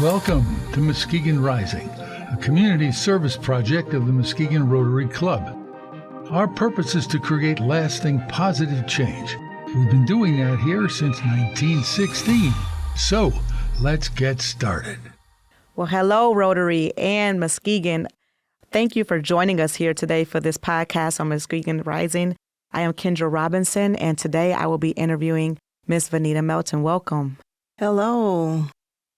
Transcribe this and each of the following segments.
Welcome to Muskegon Rising, a community service project of the Muskegon Rotary Club. Our purpose is to create lasting positive change. We've been doing that here since 1916. So, let's get started. Well, hello, Rotary and Muskegon. Thank you for joining us here today for this podcast on Muskegon Rising. I am Kendra Robinson, and today I will be interviewing Miss Venita Melton. Welcome. Hello.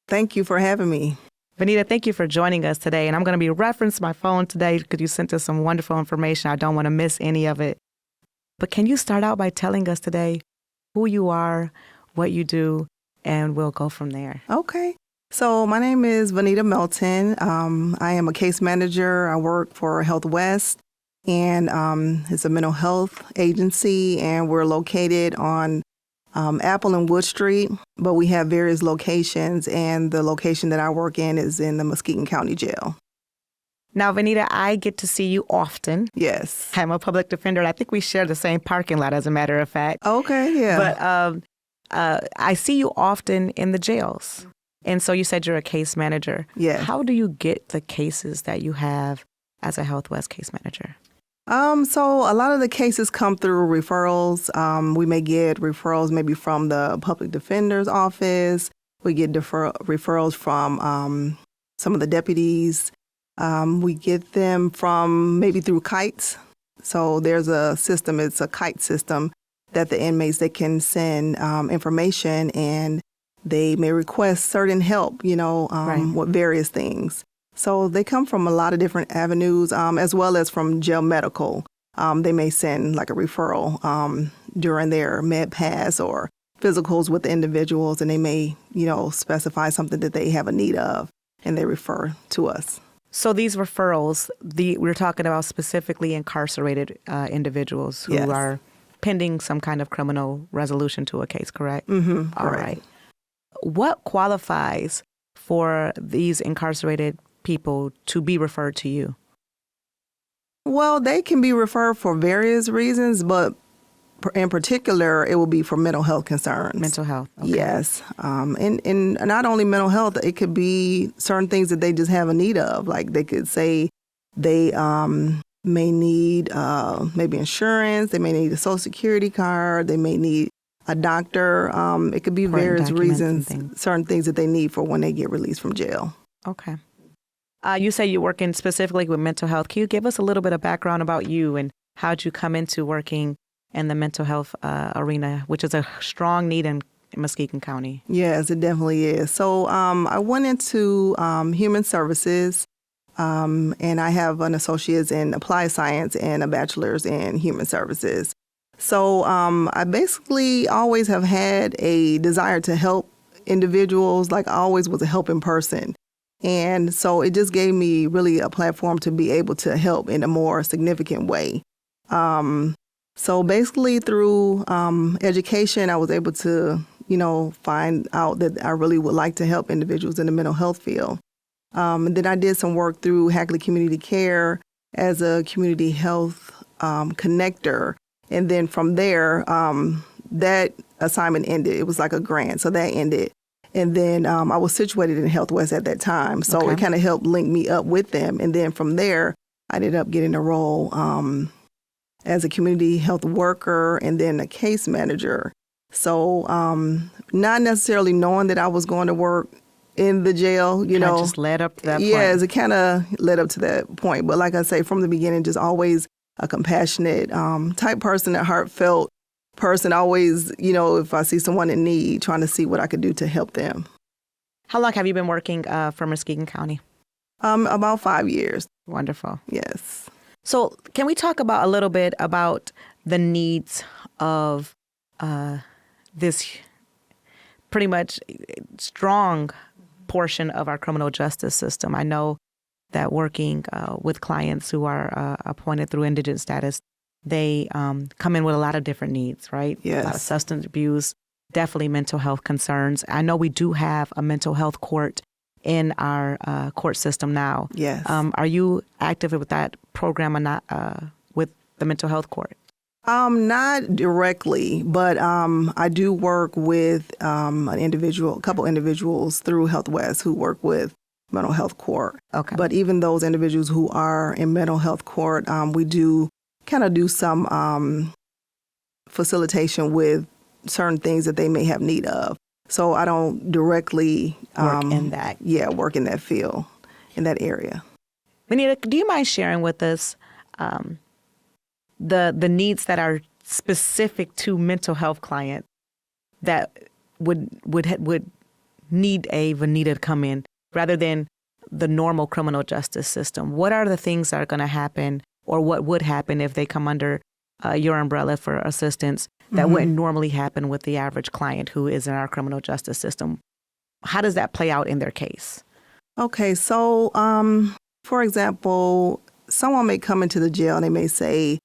Thank you for having me. Venita, thank you for joining us today. And I'm going to be referencing my phone today because you sent us some wonderful information. I don't want to miss any of it. But can you start out by telling us today who you are, what you do, and we'll go from there. Okay. So my name is Venita Melton. I am a case manager. I work for HealthWest, and it's a mental health agency, and we're located on Apple and Wood Street, but we have various locations, and the location that I work in is in the Muskegon County Jail. Now, Venita, I get to see you often. Yes. I'm a public defender, and I think we share the same parking lot, as a matter of fact. Okay, yeah. But I see you often in the jails. And so you said you're a case manager. Yes. How do you get the cases that you have as a HealthWest case manager? So a lot of the cases come through referrals. We may get referrals maybe from the public defender's office. We get referrals from some of the deputies. We get them from maybe through kites. So there's a system, it's a kite system that the inmates, they can send information, and they may request certain help, Right. with various things. So they come from a lot of different avenues, as well as from jail medical. They may send like a referral during their med pass or physicals with the individuals, and they may, specify something that they have a need of, and they refer to us. So these referrals, we're talking about specifically incarcerated individuals who Yes. are pending some kind of criminal resolution to a case, correct? Mm-hmm. All right. What qualifies for these incarcerated people to be referred to you? Well, they can be referred for various reasons, but in particular, it will be for mental health concerns. Mental health. Okay. Yes. And not only mental health, it could be certain things that they just have a need of. Like they could say they may need maybe insurance, they may need a Social Security card, they may need a doctor. It could be various reasons, certain things that they need for when they get released from jail. Okay. You say you're working specifically with mental health. Can you give us a little bit of background about you and how did you come into working in the mental health arena, which is a strong need in Muskegon County? Yes, it definitely is. So I went into human services, and I have an associate's in applied science and a bachelor's in human services. So I basically always have had a desire to help individuals. Like I always was a helping person. And so it just gave me really a platform to be able to help in a more significant way. So basically through education, I was able to, find out that I really would like to help individuals in the mental health field. And then I did some work through Hackley Community Care as a community health connector. And then from there, that assignment ended. It was like a grant, so that ended. And then I was situated in HealthWest at that time, so It kind of helped link me up with them. And then from there, I ended up getting a role as a community health worker and then a case manager. So not necessarily knowing that I was going to work in the jail, Just led up to that point. Yes, it kind of led up to that point. But like I say, from the beginning, just always a compassionate type person, a heartfelt person, always, if I see someone in need, trying to see what I could do to help them. How long have you been working for Muskegon County? About 5 years. Wonderful. Yes. So can we talk about a little bit about the needs of this pretty much strong portion of our criminal justice system? I know that working with clients who are appointed through indigent status, they come in with a lot of different needs, right? Yes. A lot of substance abuse, definitely mental health concerns. I know we do have a mental health court in our court system now. Yes. Are you active with that program or not with the mental health court? Not directly, but I do work with a couple individuals through HealthWest who work with mental health court. Okay. But even those individuals who are in mental health court, we do kind of do some facilitation with certain things that they may have need of. So I don't directly Work in that. Yeah, work in that field, in that area. Venita, do you mind sharing with us the needs that are specific to mental health clients that would need a Venita to come in rather than the normal criminal justice system? What are the things that are going to happen, or what would happen if they come under your umbrella for assistance that wouldn't normally happen with the average client who is in our criminal justice system? How does that play out in their case? Okay, so for example, someone may come into the jail and they may say,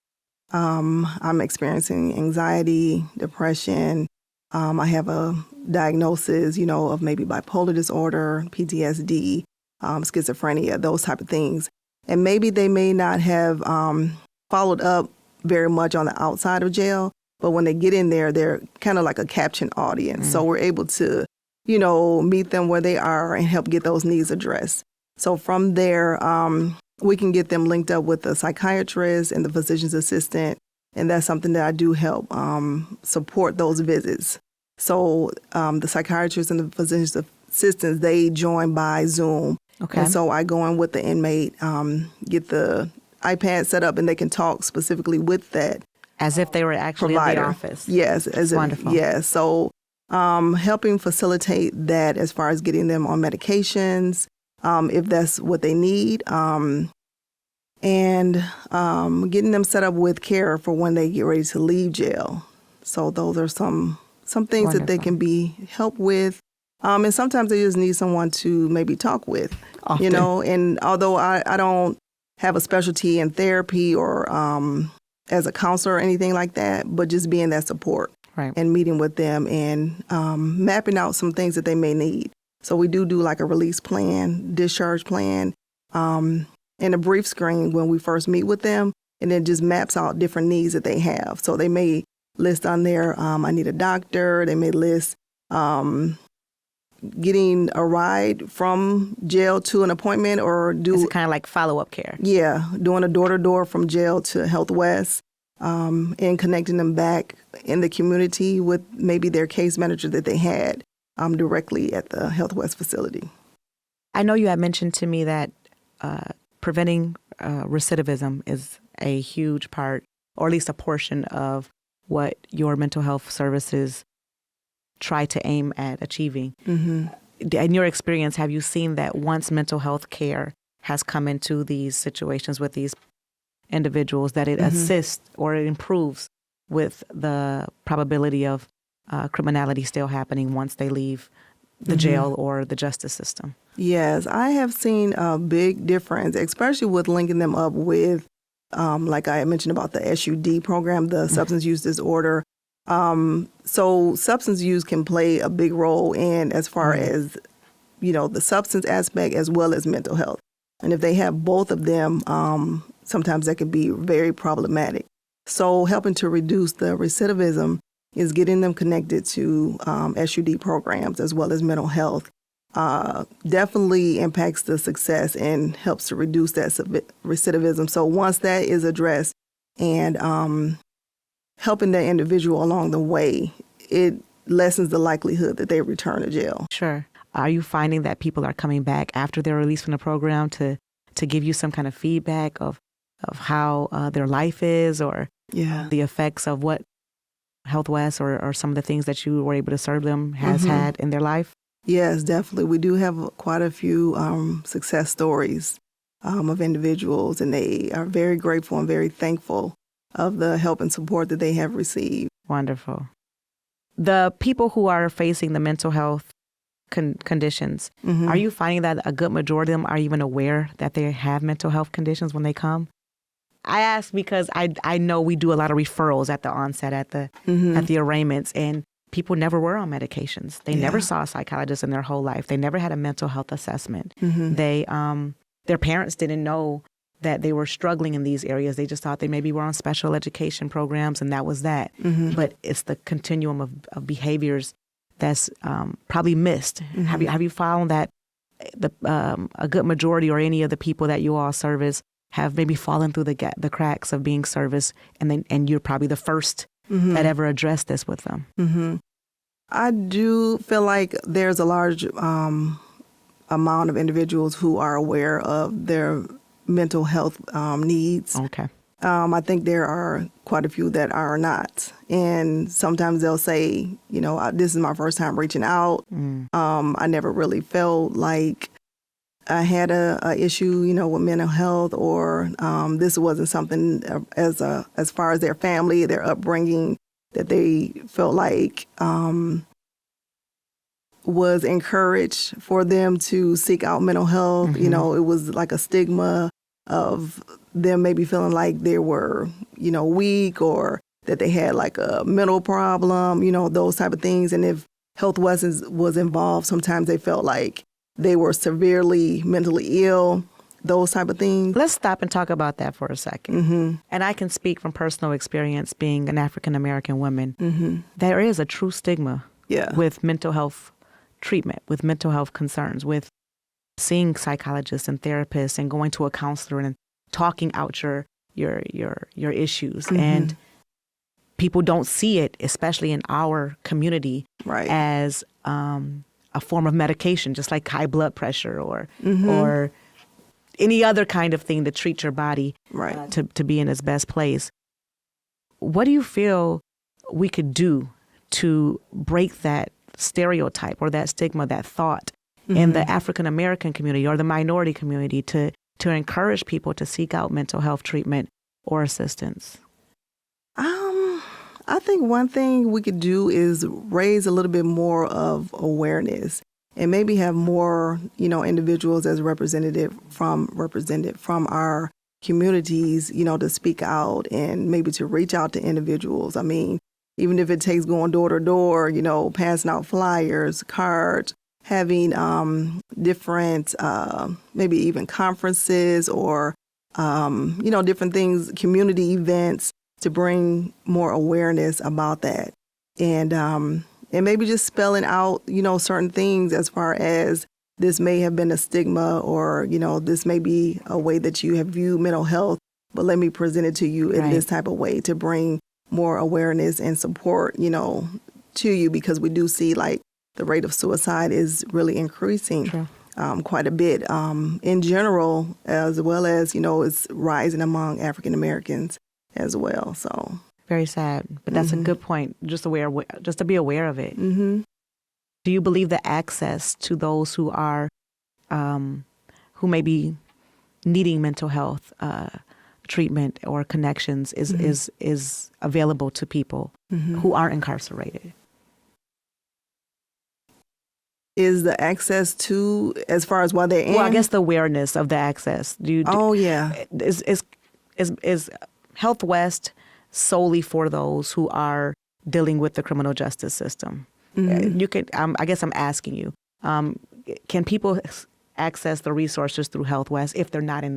I'm experiencing anxiety, depression. I have a diagnosis, of maybe bipolar disorder, PTSD, schizophrenia, those type of things. And maybe they may not have followed up very much on the outside of jail, but when they get in there, they're kind of like a captioned audience. So we're able to, meet them where they are and help get those needs addressed. So from there, we can get them linked up with the psychiatrist and the physician's assistant, and that's something that I do help support those visits. So the psychiatrist and the physician's assistants, they join by Zoom. Okay. And so I go in with the inmate, get the iPad set up, and they can talk specifically with that As if they were actually provider. in the office. Yes. Wonderful. Yes. So helping facilitate that as far as getting them on medications, if that's what they need, and getting them set up with care for when they get ready to leave jail. So those are some things that they can be helped with. And sometimes they just need someone to maybe talk with, Often. And although I don't have a specialty in therapy or as a counselor or anything like that, but just being that support. Right. And meeting with them and mapping out some things that they may need. So we do like a release plan, discharge plan, and a brief screen when we first meet with them, and then just maps out different needs that they have. So they may list on there, I need a doctor. They may list getting a ride from jail to an appointment, or Is it kind of like follow-up care? Yeah, doing a door-to-door from jail to HealthWest, and connecting them back in the community with maybe their case manager that they had directly at the HealthWest facility. I know you had mentioned to me that preventing recidivism is a huge part, or at least a portion of what your mental health services try to aim at achieving. Mm-hmm. In your experience, have you seen that once mental health care has come into these situations with these individuals, that it assists or it improves with the probability of criminality still happening once they leave the jail or the justice system? Yes, I have seen a big difference, especially with linking them up with, like I mentioned about the SUD program, the substance use disorder. So substance use can play a big role in as far as, the substance aspect as well as mental health. And if they have both of them, sometimes that can be very problematic. So helping to reduce the recidivism is getting them connected to SUD programs as well as mental health. Definitely impacts the success and helps to reduce that recidivism. So once that is addressed and helping the individual along the way, it lessens the likelihood that they return to jail. Sure. Are you finding that people are coming back after they're released from the program to give you some kind of feedback of how their life is, or the effects of what HealthWest or some of the things that you were able to serve them has had in their life? Yes, definitely. We do have quite a few success stories of individuals, and they are very grateful and very thankful of the help and support that they have received. Wonderful. The people who are facing the mental health conditions, are you finding that a good majority of them are even aware that they have mental health conditions when they come? I ask because I know we do a lot of referrals at the onset, at the arraignments, and people never were on medications. They never saw a psychologist in their whole life. They never had a mental health assessment. They their parents didn't know that they were struggling in these areas. They just thought they maybe were on special education programs, and that was that. But it's the continuum of behaviors that's probably missed. Have you found that a good majority or any of the people that you all service have maybe fallen through the cracks of being serviced, and you're probably the first that ever addressed this with them? I do feel like there's a large amount of individuals who are aware of their mental health needs. Okay. I think there are quite a few that are not. And sometimes they'll say, this is my first time reaching out. I never really felt like I had a issue, with mental health, or this wasn't something as far as their family, their upbringing, that they felt like was encouraged for them to seek out mental health. It was like a stigma of them maybe feeling like they were, weak, or that they had like a mental problem, those type of things. And if HealthWest was involved, sometimes they felt like they were severely mentally ill, those type of things. Let's stop and talk about that for a second. And I can speak from personal experience being an African-American woman. There is a true stigma with mental health treatment, with mental health concerns, with seeing psychologists and therapists and going to a counselor and talking out your issues. And people don't see it, especially in our community, as a form of medication, just like high blood pressure or any other kind of thing to treat your body to be in its best place. What do you feel we could do to break that stereotype or that stigma, that thought in the African American community or the minority community to encourage people to seek out mental health treatment or assistance? I think one thing we could do is raise a little bit more of awareness and maybe have more, individuals as represented from our communities, to speak out and maybe to reach out to individuals. I mean, even if it takes going door to door, passing out flyers, cards, having different, maybe even conferences or, different things, community events to bring more awareness about that. And maybe just spelling out, certain things as far as this may have been a stigma or, this may be a way that you have viewed mental health, but let me present it to you in this type of way to bring more awareness and support, to you, because we do see like the rate of suicide is really increasing quite a bit in general, as well as, it's rising among African Americans as well. So very sad, but that's a good point. Just to be aware of it. Do you believe that access to those who are, who may be needing mental health treatment or connections is available to people who are incarcerated? Is the access to, as far as why they're in? Well, I guess the awareness of the access. Is HealthWest solely for those who are dealing with the criminal justice system? You can. I guess I'm asking you. Can people access the resources through HealthWest if they're not in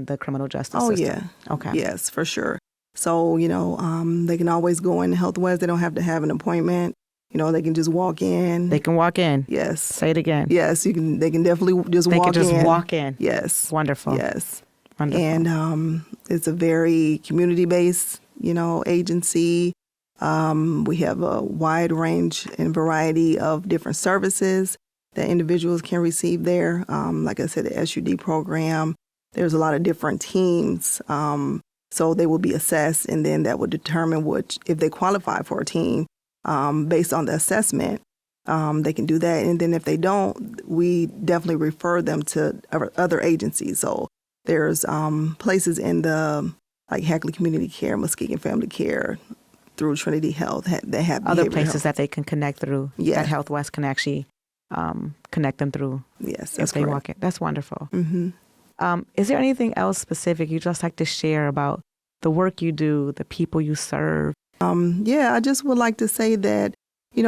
the criminal justice system? Okay. Yes, for sure. So they can always go in HealthWest. They don't have to have an appointment. They can just walk in. They can walk in. Yes. Say it again. Yes, you can. They can definitely just walk in. They can just walk in. Yes. Wonderful. Yes. Wonderful. And it's a very community-based, agency. We have a wide range and variety of different services that individuals can receive there. Like I said, the SUD program, there's a lot of different teams. So they will be assessed, and then that would determine if they qualify for a team based on the assessment. They can do that. And then if they don't, we definitely refer them to other agencies. So there's places in the like Hackley Community Care, Muskegon Family Care, through Trinity Health that have other places health that they can connect through. That HealthWest can actually connect them through. Yes, if they walk in. That's wonderful. Is there anything else specific you'd just like to share about the work you do, the people you serve? I just would like to say that,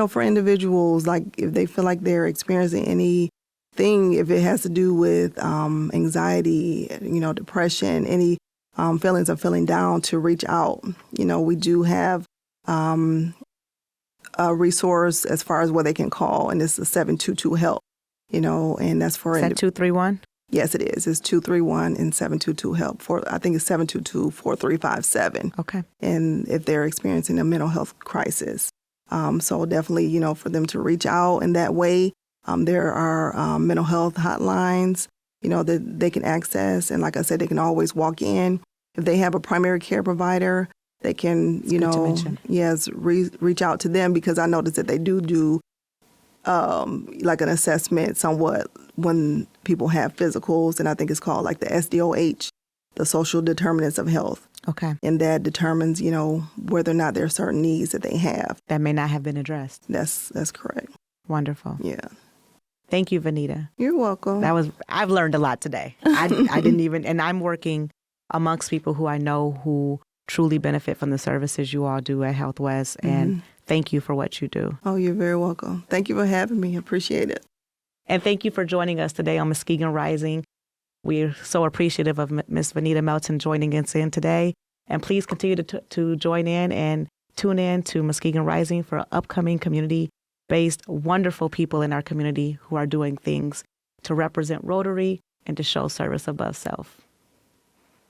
for individuals, like if they feel like they're experiencing any thing, if it has to do with anxiety, depression, any feelings of feeling down, to reach out. We do have a resource as far as where they can call, and it's the 722-HELP, and that's for... Is that 231? Yes, it is. It's 231 and 722-HELP. I think it's 722-4357. Okay. And if they're experiencing a mental health crisis. So definitely, for them to reach out in that way. There are mental health hotlines, that they can access. And like I said, they can always walk in. If they have a primary care provider, they can, reach out to them, because I noticed that they do like an assessment somewhat when people have physicals. And I think it's called like the SDOH, the social determinants of health. Okay. And that determines, whether or not there are certain needs that they have. That may not have been addressed. That's correct. Wonderful. Yeah. Thank you, Venita. You're welcome. I've learned a lot today. I didn't even, and I'm working amongst people who I know who truly benefit from the services you all do at HealthWest. And thank you for what you do. Oh, you're very welcome. Thank you for having me. Appreciate it. And thank you for joining us today on Muskegon Rising. We're so appreciative of Ms. Venita Melton joining us in today. And please continue to join in and tune in to Muskegon Rising for upcoming community-based wonderful people in our community who are doing things to represent Rotary and to show service above self.